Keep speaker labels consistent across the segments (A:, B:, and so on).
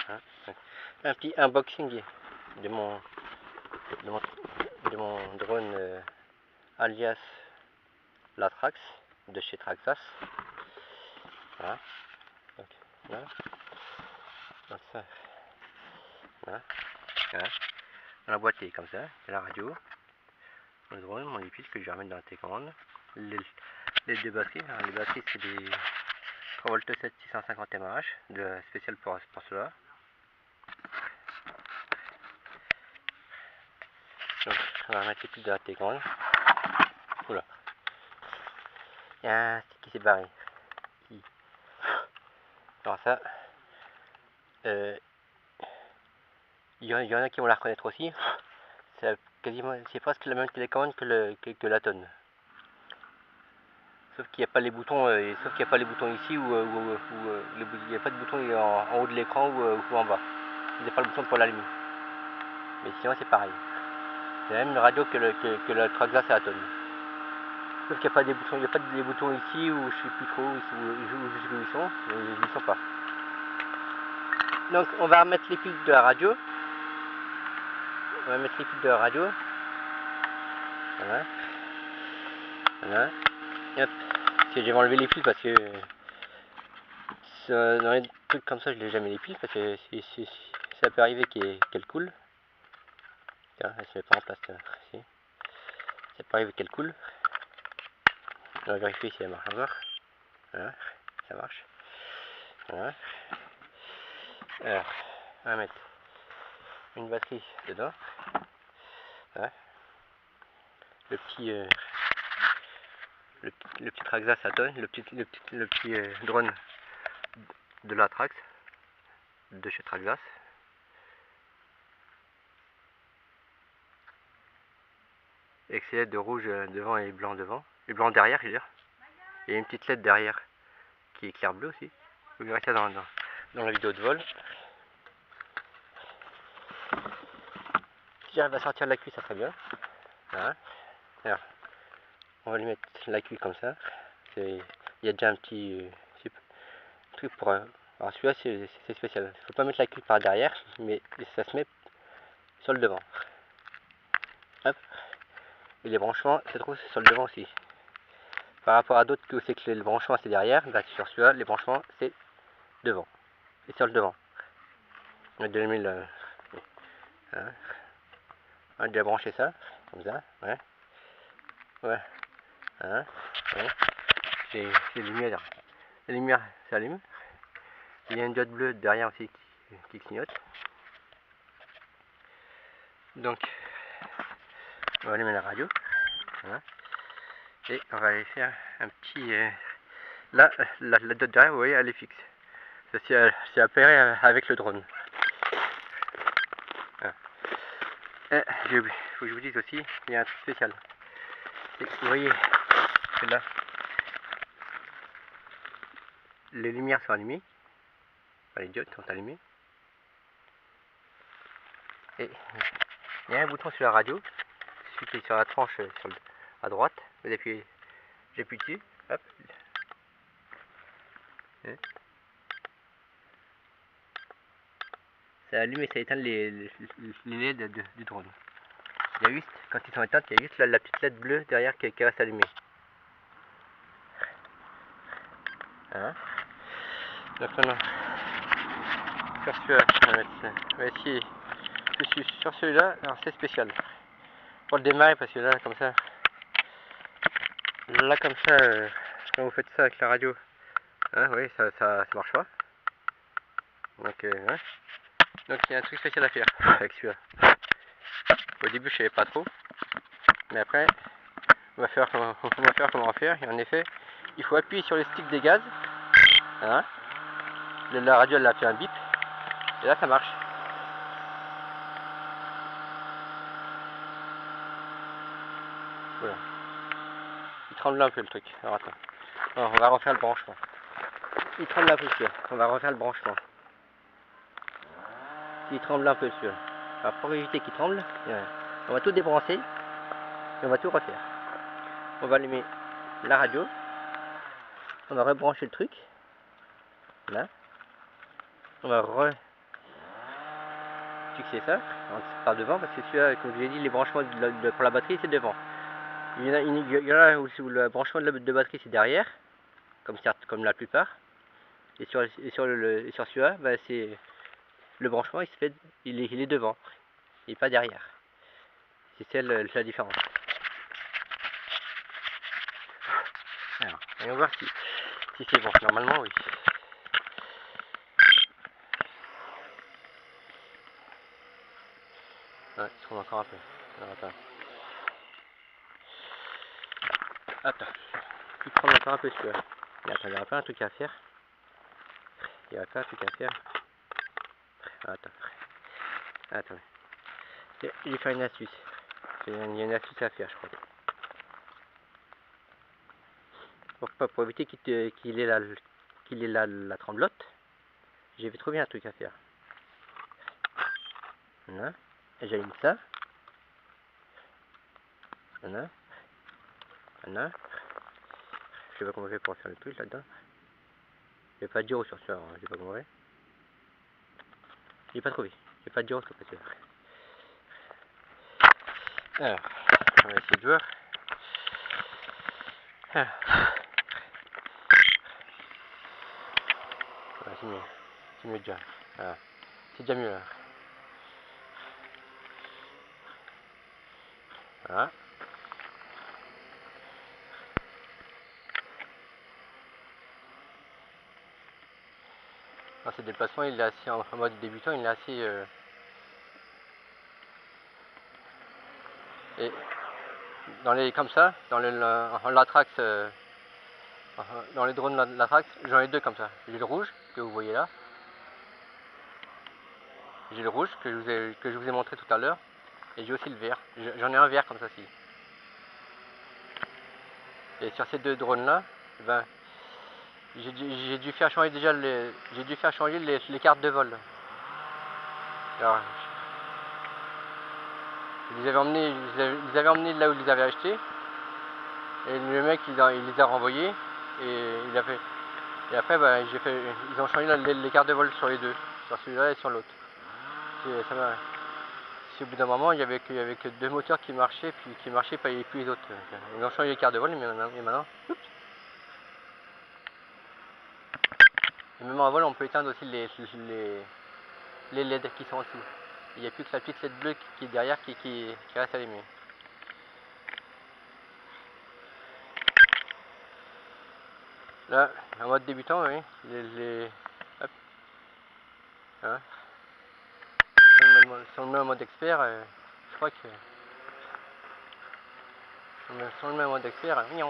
A: Hein. Un petit unboxing de mon, de mon, de mon drone alias Latrax de chez Traxas. Voilà. Donc, là. Donc ça. Voilà. Voilà. Dans la boîte est comme ça, c'est la radio, le drone, mon épice que je vais remettre dans la télécommande. Les deux batteries, alors les batteries c'est des 3V 7 650 mAh de spécial pour cela. Donc on va remettre les piles de la télécommande. Oula, il y a un stick qui s'est barré. Alors ça, il y en a qui vont la reconnaître aussi. C'est presque la même télécommande que la tonne. Sauf qu'il n'y a pas les boutons, ici où il n'y a pas de bouton en haut de l'écran ou en bas. Il n'y a pas le bouton pour l'allumer. Mais sinon c'est pareil. C'est la même radio que le Traxas et la tonne. Sauf qu'il n'y a pas des boutons, ici ou je sais plus trop où ils sont, mais ils ne sont pas. Donc on va remettre les piles de la radio. Voilà. Voilà. Hop. Je vais enlever les piles parce que dans les trucs comme ça je n'ai jamais les piles parce que ça peut arriver qu'elle coule. Tiens, elle se met pas en place. Si. Ça peut arriver qu'elle coule. On va vérifier si elle marche encore. Voilà, ça marche. Voilà. Alors, on va mettre une batterie dedans. Voilà. Le petit Traxas à tonne, le petit drone de la Trax de chez Traxas. Avec ses LED de rouge devant et blanc devant, et blanc derrière, je veux dire. Et une petite LED derrière qui est clair bleu aussi. Vous verrez ça dans la vidéo de vol. Si j'arrive à sortir la cuisse, ça serait bien. Voilà. Alors, on va lui mettre la cuisse comme ça. Il y a déjà un petit truc pour. Alors celui-là c'est spécial. Il ne faut pas mettre la cuisse par derrière, mais ça se met sur le devant. Hop. Et les branchements se trouvent sur le devant aussi. Par rapport à d'autres où c'est que le branchement c'est derrière, bah sur celui-là les branchements c'est devant. Et sur le devant. On a déjà mis le. Hein. On a déjà branché ça, comme ça, ouais. Ouais. Hein. Ouais. C'est les lumières. La lumière s'allume. Il y a une diode bleue derrière aussi qui clignote. Donc, on va allumer la radio. Voilà. Et on va aller faire un petit... là, la diode derrière, vous voyez, elle est fixe. C'est appareil avec le drone. Voilà. Et, faut que je vous dise aussi, il y a un truc spécial. Et, vous voyez, que là, les lumières sont allumées. Enfin, les diodes sont allumées. Et il y a un bouton sur la radio. Celui qui est sur la tranche à droite. Vous appuyez, j'appuie dessus. Hop. Ça allume et ça éteint les LED du drone. Il y a juste, quand ils sont éteintes, il y a juste la petite LED bleue derrière qui reste allumée. Hein. Donc maintenant, sur celui-là, on va essayer. Sur celui-là, alors c'est spécial. Pour le démarrer, parce que là, comme ça, quand vous faites ça avec la radio, hein, oui, ça marche pas. Donc, ouais. Donc il y a un truc spécial à faire avec celui-là. Au début, je savais pas trop, mais après, on va faire comment on va faire. Et en effet, il faut appuyer sur le stick des gaz. Hein. La radio, elle a fait un bip, et là, ça marche. Voilà. Il tremble un peu le truc. Alors attends. Alors, on va refaire le branchement. Il tremble un peu celui-là. On va refaire le branchement. Il tremble un peu celui-là. Alors pour éviter qu'il tremble, on va tout débrancher et on va tout refaire. On va allumer la radio. On va rebrancher le truc. Là. On va fixer ça par devant, parce que celui-là, comme je l'ai dit, les branchements pour la batterie c'est devant. Il y en a où le branchement de batterie c'est derrière, comme la plupart. Et sur celui-là, bah, c'est le branchement il est devant, et pas derrière. C'est la différence. Alors, voyons voir si c'est bon. Normalement, oui. Ouais, il se trouve encore un peu. Alors, attends. Attends. Il prend encore un peu celui-là. Attends, il n'y aura pas un truc à faire. Il n'y aura pas un truc à faire. Attends. Attends. Je vais faire une astuce. Il y a une astuce à faire, je crois. Pour éviter qu'il ait la tremblote, j'ai trouvé un truc à faire. Voilà. Et j'allume ça. Voilà. Voilà. Je sais pas comment je vais pour faire le truc là-dedans. J'ai pas de gyro sur ça, je sais pas comment on fait. J'ai pas trouvé. J'ai pas de gyro sur ça. Alors, on va essayer de voir. Ah. Voilà, c'est mieux. C'est mieux déjà. Voilà. C'est déjà mieux là. Voilà. Dans ce déplacement, il est assez en mode débutant, il est assez. Et dans les comme ça, dans en Latrax, dans les drones Latrax, j'en ai deux comme ça. J'ai le rouge que vous voyez là. J'ai le rouge que je vous ai montré tout à l'heure. Et j'ai aussi le vert. J'en ai un vert comme ça ci. Et sur ces deux drones là, ben, j'ai dû faire changer déjà les cartes de vol. Alors, ils les avaient emmenés là où ils les avaient achetés. Et le mec il les a renvoyés. Et il a fait. Et après ben, ils ont changé les cartes de vol sur les deux. Sur celui-là et sur l'autre. Si au bout d'un moment il y avait que deux moteurs qui marchaient, pas et puis les autres. Ils ont changé les cartes de vol et maintenant. Oups. Et même en vol, on peut éteindre aussi les LED qui sont au-dessus. Il n'y a plus que la petite LED bleue qui est derrière qui reste allumée. Là, en mode débutant, oui, hop, hein. Si on le met en mode expert, je crois que si on le met en mode expert, oui,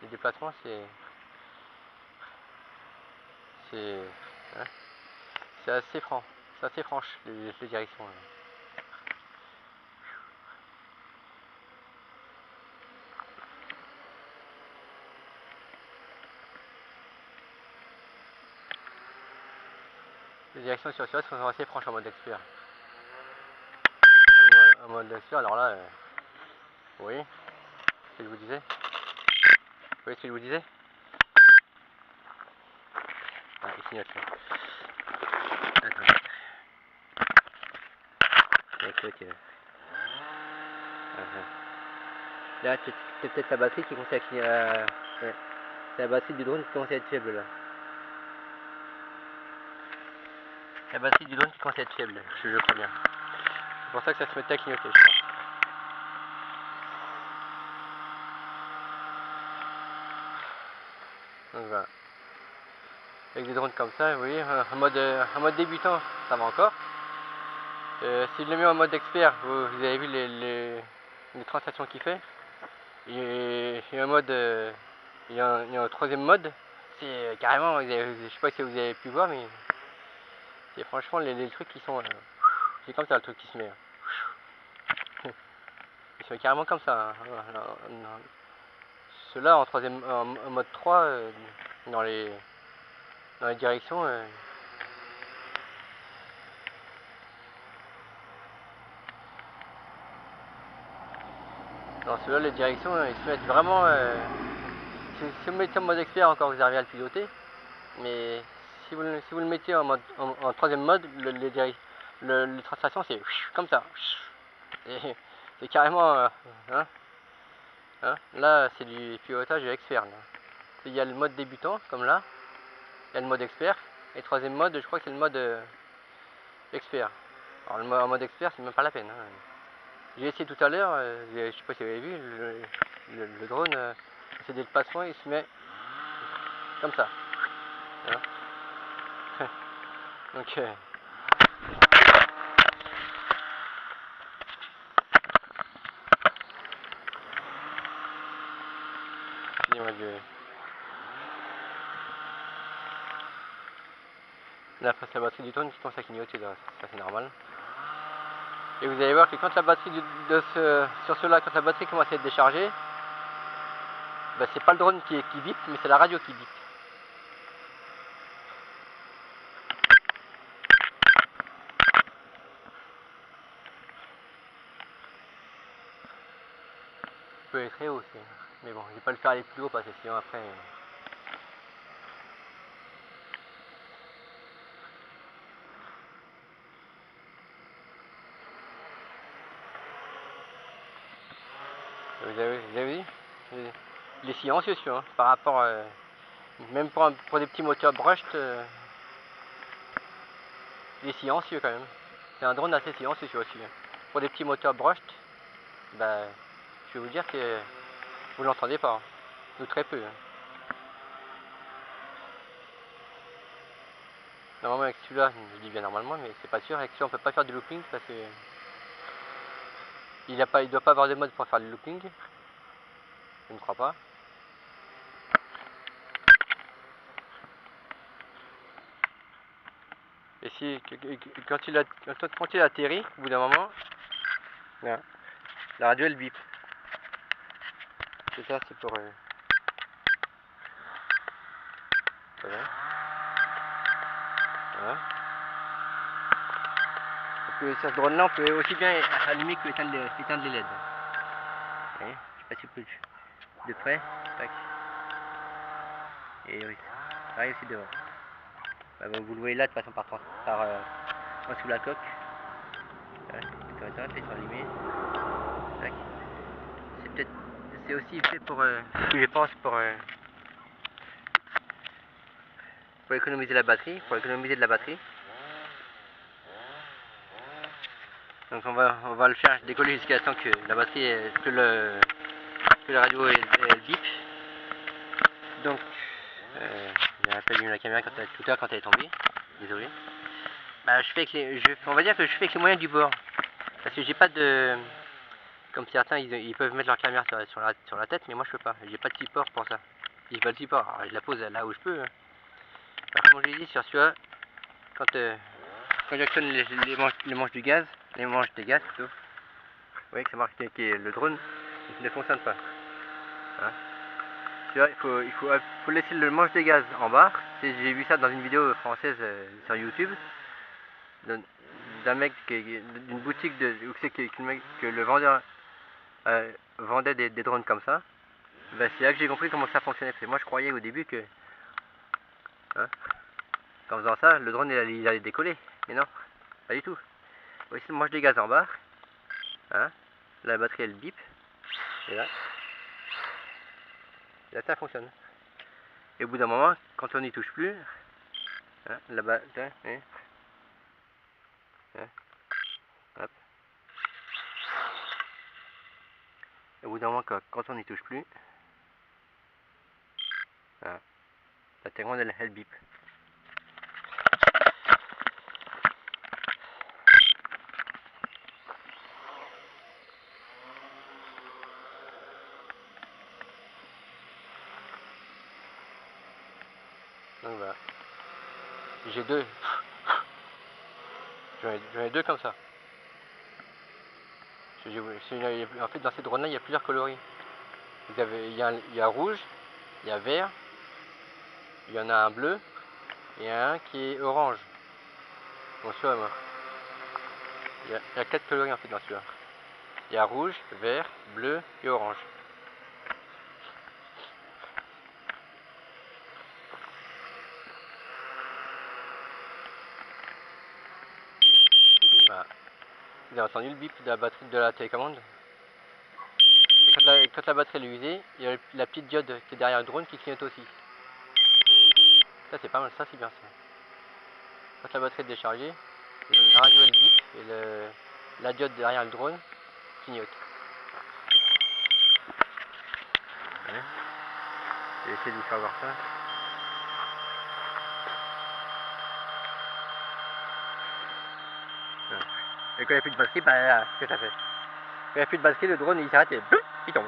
A: les déplacements hein, c'est assez franc, c'est assez franche les directions. Les directions sur celui-là sont assez franches en mode expert. En mode expert, alors là, oui, ce que je vous disais. Vous voyez ce que je vous disais? Ah, il clignote là. Attends. Ok. Là, c'est peut-être la batterie qui commence à clignoter. Ouais. C'est la batterie du drone qui commence à être faible là. La batterie du drone qui commence à être faible, je crois bien. C'est pour ça que ça se mettait à clignoter, je crois. Donc voilà. Avec des drones comme ça, vous voyez, en mode débutant, ça va encore. Si je le mets en mode expert, vous avez vu les translations qu'il fait. Et un mode, il y a un troisième mode. C'est carrément, je sais pas si vous avez pu voir, mais c'est franchement les trucs qui sont. C'est comme ça le truc qui se met. Ils sont carrément comme ça. Ceux-là en mode 3, dans les directions. Dans ceux-là, les directions, ils se mettent vraiment. Si vous le mettez en mode expert, encore vous arrivez à le piloter. Mais si vous le mettez en troisième mode, Le translation c'est comme ça. C'est carrément... là c'est du pilotage expert. Là. Il y a le mode débutant, comme là. Il y a le mode expert. Et troisième mode, je crois que c'est le mode expert. Alors en mode expert, c'est même pas la peine. Hein. J'ai essayé tout à l'heure, je sais pas si vous avez vu, le drone, c'est des passements, il se met comme ça. Hein. Donc, là, après la batterie du drone qui commence à clignoter, ça c'est normal. Et vous allez voir que quand la batterie sur ceux-là, quand la batterie commence à être déchargée, bah, c'est pas le drone qui bip, mais c'est la radio qui bip. Il peut aller très haut aussi. Mais bon, je vais pas le faire aller plus haut parce que sinon après... Vous avez vu? Il est silencieux celui-là, hein, par rapport... même pour des petits moteurs brushed, il est silencieux quand même. C'est un drone assez silencieux celui-là aussi. Hein. Pour des petits moteurs brushed, bah, je vais vous dire que vous l'entendez pas. Hein. Ou très peu. Hein. Normalement avec celui-là, je dis bien normalement, mais c'est pas sûr. Avec celui-là on peut pas faire du looping parce que... il doit pas avoir de mode pour faire du looping. Je ne crois pas. Et si, quand il atterrit, au bout d'un moment, là, la radio elle bip. C'est ça, c'est pour... voilà. Voilà. Sur ce drone là, on peut aussi bien allumer que éteindre les LED. Vous voyez, je sais pas si vous pouvez de près. Tac. Et oui, pareil aussi devant. Bah, vous le voyez là de façon par sous la coque. Ils sont allumés. Tac. C'est aussi fait pour, je pense, pour économiser la batterie, pour économiser de la batterie. Donc on va le faire décoller jusqu'à temps que la batterie, que la radio elle bip. Donc, j'ai un peu allumé la caméra tout à l'heure quand elle est tombée. Désolé. Bah, on va dire que je fais avec les moyens du bord. Parce que j'ai pas de... Comme certains, ils peuvent mettre leur caméra sur la tête, mais moi je peux pas. J'ai pas de support pour ça. J'ai pas de support. Alors, je la pose là où je peux. Hein. Alors, comme je l'ai dit, sur celui-là, quand j'actionne les manches du gaz, les manches des gaz plutôt, vous voyez que ça marque que le drone ne fonctionne pas. Hein. Il faut laisser le manche des gaz en bas. J'ai vu ça dans une vidéo française sur YouTube d'un mec d'une boutique où c'est que le vendeur vendait des drones comme ça. Ben, c'est là que j'ai compris comment ça fonctionnait. Parce que moi je croyais au début que hein, qu'en faisant ça, le drone il allait décoller. Mais non, pas du tout. Voici le manche des gaz en bas. Hein, la batterie elle bip. Et là ça fonctionne. Et au bout d'un moment, quand on n'y touche plus, hein, là-bas, hein, hop. Et au bout d'un moment, quand on n'y touche plus, voilà, la télécommande elle bip. Donc voilà. J'ai deux. J'en ai deux comme ça. En fait, dans ces drones-là, il y a plusieurs coloris. Il y a rouge, il y a vert, il y en a un bleu, et un qui est orange. Bon, celui-là, moi. Il y a 4 coloris en fait dans celui-là. Il y a rouge, vert, bleu et orange. Voilà. Vous avez entendu le bip de la batterie de la télécommande? Et quand la batterie est usée, il y a la petite diode qui est derrière le drone qui clignote aussi. Ça c'est pas mal, ça c'est bien ça. Quand la batterie est déchargée, la radio elle bip et la diode derrière le drone clignote. Ouais. Je vais essayer de vous faire voir ça. Et quand il n'y a plus de batterie, bah, qu'est-ce que ça fait? Quand il n'y a plus de batterie, le drone il s'arrête et boum, il tombe.